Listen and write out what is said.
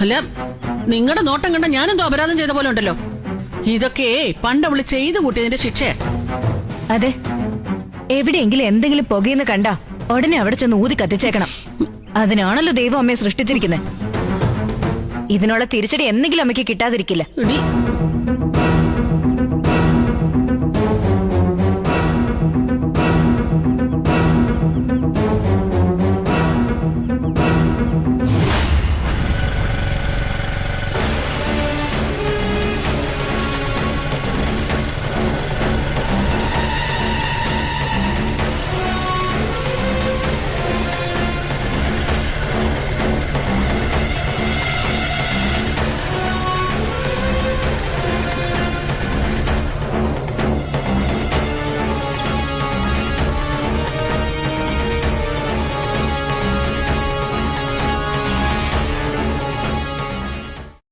അല്ല, നിങ്ങളുടെ നോട്ടം കണ്ട ഞാനെന്തോ അപരാധം ചെയ്ത പോലെ ഉണ്ടല്ലോ. ഇതൊക്കെ പണ്ട് അവള് ചെയ്തു കൂട്ടിയതിന്റെ ശിക്ഷ. അതെ, എവിടെയെങ്കിലും എന്തെങ്കിലും പുകയെന്ന് കണ്ടാ ഉടനെ അവിടെ ചെന്ന് ഊതി കത്തിച്ചേക്കണം. അതിനാണല്ലോ ദൈവം അമ്മയെ സൃഷ്ടിച്ചിരിക്കുന്നത്. ഇതിനുള്ള തിരിച്ചടി എന്തെങ്കിലും അമ്മയ്ക്ക് കിട്ടാതിരിക്കില്ല.